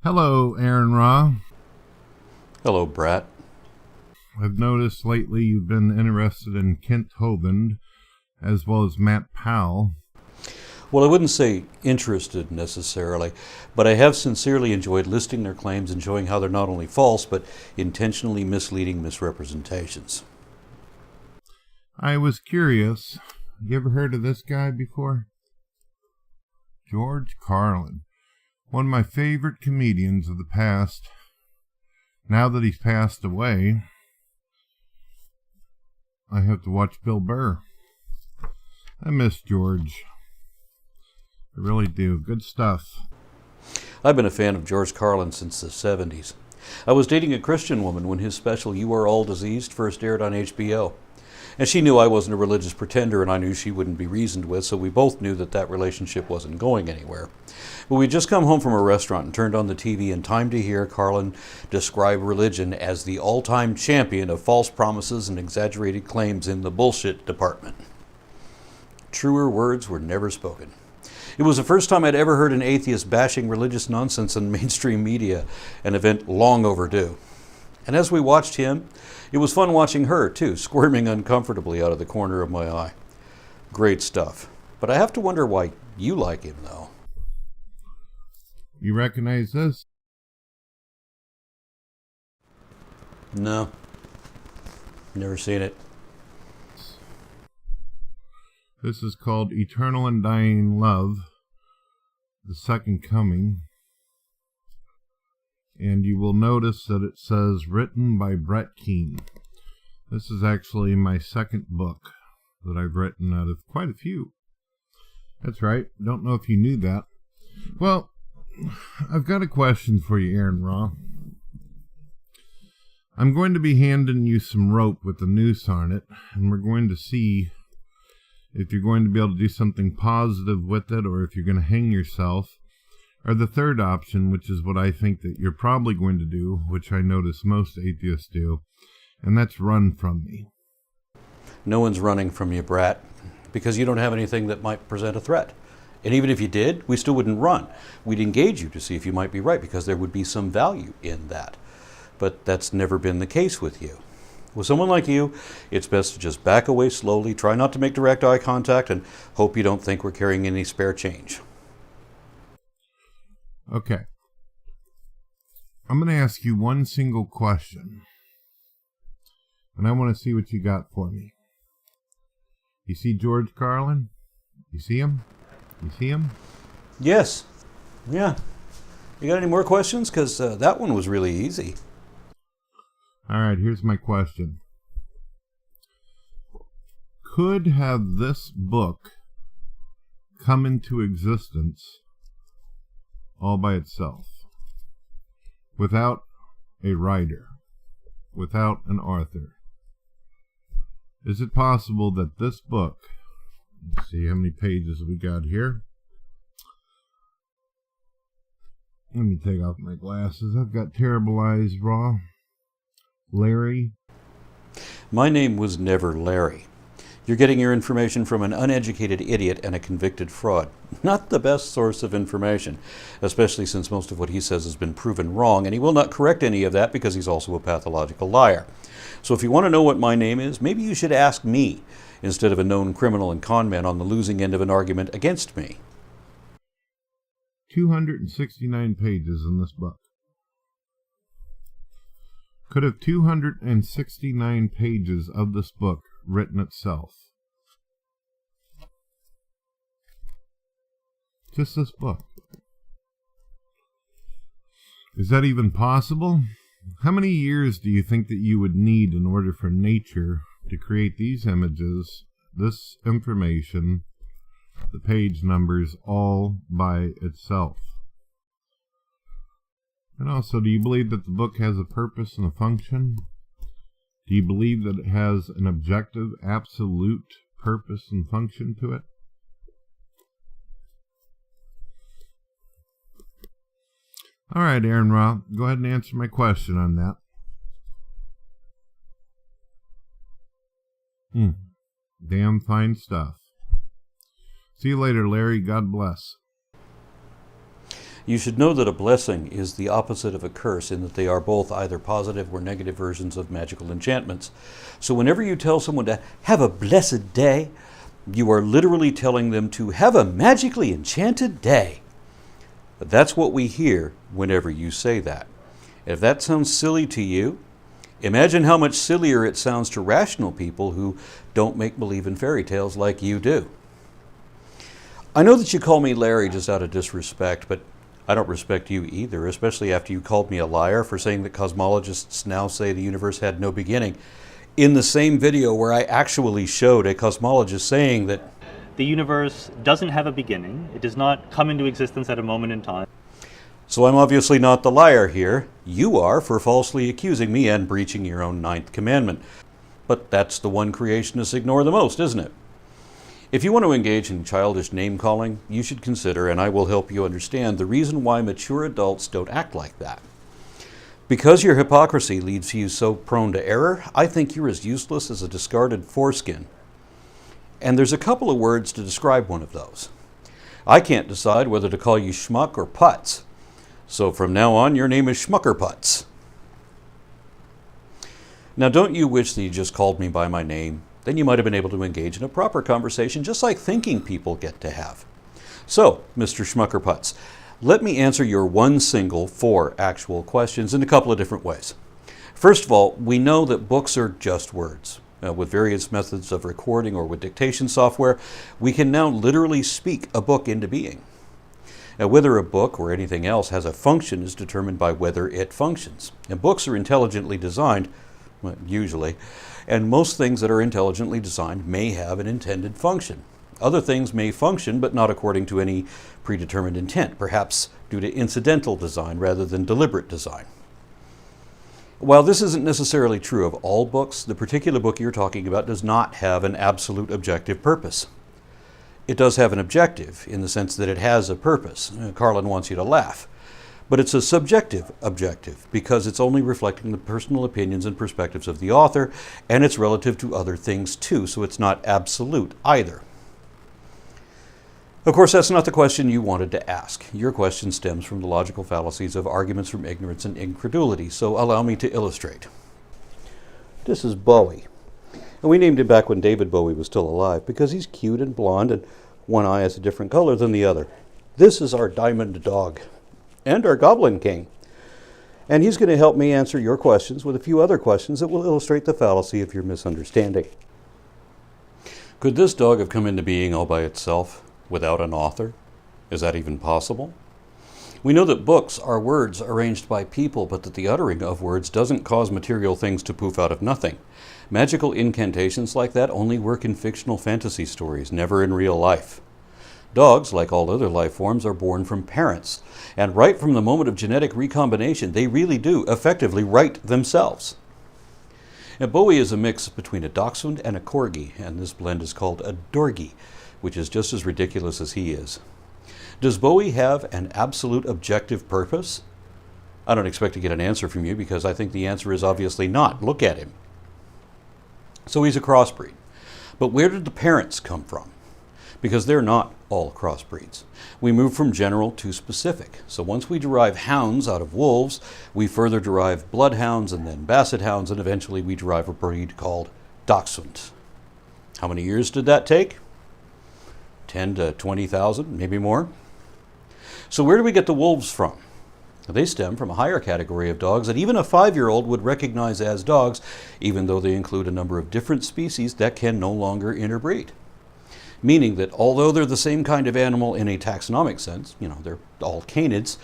Hello, Aaron Ra. Hello, Brat. I've noticed lately you've been interested in Kent Hovind, as well as Matt Powell. Well, I wouldn't say interested necessarily, but I have sincerely enjoyed listing their claims and showing how they're not only false, but intentionally misleading misrepresentations. I was curious. You ever heard of this guy before? George Carlin. One of my favorite comedians of the past. Now that he's passed away, I have to watch Bill Burr. I miss George. I really do. Good stuff. I've been a fan of George Carlin since the 70s. I was dating a Christian woman when his special You Are All Diseased first aired on HBO. And she knew I wasn't a religious pretender, and I knew she wouldn't be reasoned with, so we both knew that relationship wasn't going anywhere. But we'd just come home from a restaurant and turned on the TV in time to hear Carlin describe religion as the all-time champion of false promises and exaggerated claims in the bullshit department. Truer words were never spoken. It was the first time I'd ever heard an atheist bashing religious nonsense in mainstream media, an event long overdue. And as we watched him, it was fun watching her, too, squirming uncomfortably out of the corner of my eye. Great stuff. But I have to wonder why you like him, though. You recognize this? No. Never seen it. This is called Eternal and Dying Love, The Second Coming. And you will notice that it says written by Brett Keane. This is actually my second book that I've written out of quite a few. That's right. Don't know if you knew that. Well, I've got a question for you, Aaron Ra. I'm going to be handing you some rope with a noose on it, and we're going to see if you're going to be able to do something positive with it or if you're going to hang yourself. Or the third option, which is what I think that you're probably going to do, which I notice most atheists do, and that's run from me. No one's running from you, Brat, because you don't have anything that might present a threat. And even if you did, we still wouldn't run. We'd engage you to see if you might be right, because there would be some value in that. But that's never been the case with you. With someone like you, it's best to just back away slowly, try not to make direct eye contact, and hope you don't think we're carrying any spare change. Okay. I'm going to ask you one single question. And I want to see what you got for me. You see George Carlin? You see him? You see him? Yes. Yeah. You got any more questions? Because that one was really easy. All right, here's my question. Could have this book come into existence all by itself, without a writer, without an author? Is it possible that this book, let's see how many pages we got here. Let me take off my glasses. I've got terrible eyes, Raw. Larry? My name was never Larry. You're getting your information from an uneducated idiot and a convicted fraud. Not the best source of information, especially since most of what he says has been proven wrong, and he will not correct any of that because he's also a pathological liar. So if you want to know what my name is, maybe you should ask me instead of a known criminal and con man on the losing end of an argument against me. 269 pages in this book. Could have 269 pages of this book written itself? Just this book. Is that even possible? How many years do you think that you would need in order for nature to create these images, this information, the page numbers, all by itself? And also, do you believe that the book has a purpose and a function? Do you believe that it has an objective, absolute purpose and function to it? All right, Aaron Ra, go ahead and answer my question on that. Damn fine stuff. See you later, Larry. God bless. You should know that a blessing is the opposite of a curse in that they are both either positive or negative versions of magical enchantments. So whenever you tell someone to have a blessed day, you are literally telling them to have a magically enchanted day. But that's what we hear whenever you say that. If that sounds silly to you, imagine how much sillier it sounds to rational people who don't make believe in fairy tales like you do. I know that you call me Larry just out of disrespect, but I don't respect you either, especially after you called me a liar for saying that cosmologists now say the universe had no beginning, in the same video where I actually showed a cosmologist saying that the universe doesn't have a beginning. It does not come into existence at a moment in time. So I'm obviously not the liar here. You are for falsely accusing me and breaching your own 9th commandment. But that's the one creationists ignore the most, isn't it? If you want to engage in childish name-calling, you should consider, and I will help you understand, the reason why mature adults don't act like that. Because your hypocrisy leaves you so prone to error, I think you're as useless as a discarded foreskin. And there's a couple of words to describe one of those. I can't decide whether to call you schmuck or putz. So from now on, your name is Schmuckerputz. Now, don't you wish that you just called me by my name? Then you might have been able to engage in a proper conversation, just like thinking people get to have. So, Mr. Schmuckerputz, let me answer your one single 4 actual questions in a couple of different ways. First of all, we know that books are just words. With various methods of recording or with dictation software, we can now literally speak a book into being. Now, whether a book or anything else has a function is determined by whether it functions. And books are intelligently designed, well, usually, and most things that are intelligently designed may have an intended function. Other things may function, but not according to any predetermined intent, perhaps due to incidental design rather than deliberate design. While this isn't necessarily true of all books, the particular book you're talking about does not have an absolute objective purpose. It does have an objective in the sense that it has a purpose. Carlin wants you to laugh. But it's a subjective objective because it's only reflecting the personal opinions and perspectives of the author, and it's relative to other things too, so it's not absolute either. Of course, that's not the question you wanted to ask. Your question stems from the logical fallacies of arguments from ignorance and incredulity, so allow me to illustrate. This is Bowie. And we named him back when David Bowie was still alive because he's cute and blonde and one eye is a different color than the other. This is our diamond dog and our goblin king. And he's going to help me answer your questions with a few other questions that will illustrate the fallacy of your misunderstanding. Could this dog have come into being all by itself without an author? Is that even possible? We know that books are words arranged by people, but that the uttering of words doesn't cause material things to poof out of nothing. Magical incantations like that only work in fictional fantasy stories, never in real life. Dogs, like all other life forms, are born from parents, and right from the moment of genetic recombination, they really do effectively write themselves. Now, Bowie is a mix between a dachshund and a corgi, and this blend is called a dorgi, which is just as ridiculous as he is. Does Bowie have an absolute objective purpose? I don't expect to get an answer from you because I think the answer is obviously not. Look at him. So he's a crossbreed. But where did the parents come from? Because they're not all crossbreeds. We move from general to specific. So once we derive hounds out of wolves, we further derive bloodhounds and then basset hounds, and eventually we derive a breed called dachshund. How many years did that take? 10 to 20,000, maybe more. So where do we get the wolves from? They stem from a higher category of dogs that even a 5-year-old would recognize as dogs, even though they include a number of different species that can no longer interbreed. Meaning that although they're the same kind of animal in a taxonomic sense, they're all canids,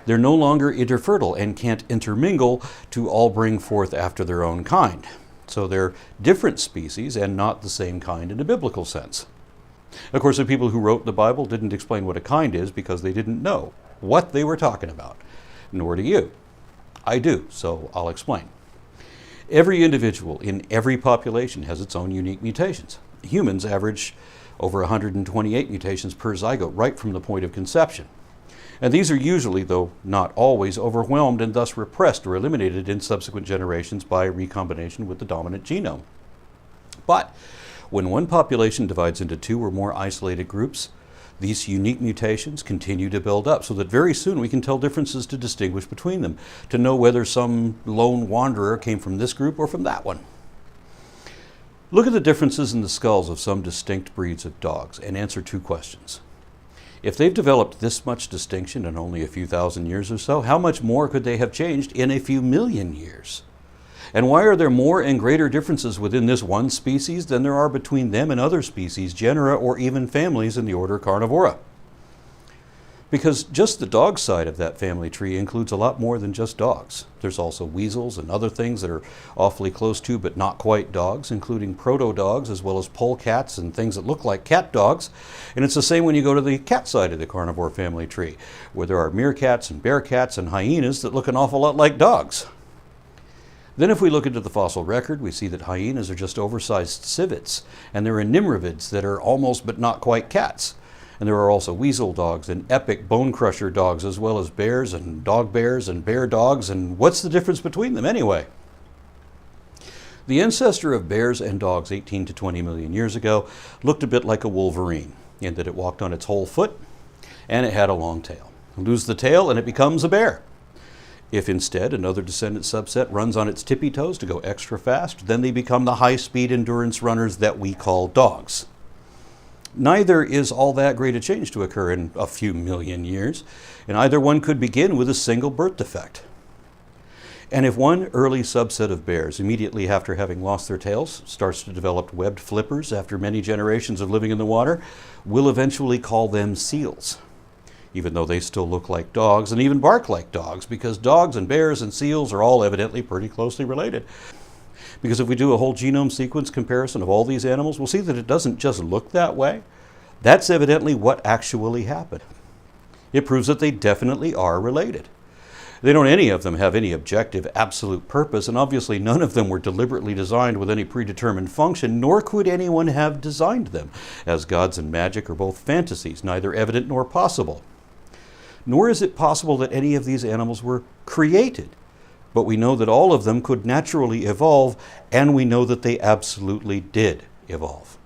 they're no longer interfertile and can't intermingle to all bring forth after their own kind. So they're different species and not the same kind in a biblical sense. Of course, the people who wrote the Bible didn't explain what a kind is because they didn't know what they were talking about. Nor do you. I do, so I'll explain. Every individual in every population has its own unique mutations. Humans average over 128 mutations per zygote right from the point of conception. And these are usually, though not always, overwhelmed and thus repressed or eliminated in subsequent generations by recombination with the dominant genome. But when one population divides into 2 or more isolated groups, These unique mutations continue to build up so that very soon we can tell differences to distinguish between them, to know whether some lone wanderer came from this group or from that one. Look at the differences in the skulls of some distinct breeds of dogs and answer two questions. If they've developed this much distinction in only a few thousand years or so, how much more could they have changed in a few million years? And why are there more and greater differences within this one species than there are between them and other species, genera, or even families in the order Carnivora? Because just the dog side of that family tree includes a lot more than just dogs. There's also weasels and other things that are awfully close to but not quite dogs, including proto-dogs as well as polecats and things that look like cat dogs. And it's the same when you go to the cat side of the carnivore family tree, where there are meerkats and bearcats and hyenas that look an awful lot like dogs. Then if we look into the fossil record, we see that hyenas are just oversized civets, and there are nimravids that are almost but not quite cats. And there are also weasel dogs and epic bone crusher dogs, as well as bears and bear dogs, and what's the difference between them anyway? The ancestor of bears and dogs 18 to 20 million years ago looked a bit like a wolverine, in that it walked on its whole foot, and it had a long tail. Lose the tail and it becomes a bear. If instead another descendant subset runs on its tippy toes to go extra fast, then they become the high-speed endurance runners that we call dogs. Neither is all that great a change to occur in a few million years, and either one could begin with a single birth defect. And if one early subset of bears, immediately after having lost their tails, starts to develop webbed flippers after many generations of living in the water, we'll eventually call them seals, even though they still look like dogs and even bark like dogs, because dogs and bears and seals are all evidently pretty closely related. Because if we do a whole genome sequence comparison of all these animals, we'll see that it doesn't just look that way. That's evidently what actually happened. It proves that they definitely are related. They don't any of them have any objective, absolute purpose, and obviously none of them were deliberately designed with any predetermined function, nor could anyone have designed them, as gods and magic are both fantasies, neither evident nor possible. Nor is it possible that any of these animals were created. But we know that all of them could naturally evolve, and we know that they absolutely did evolve.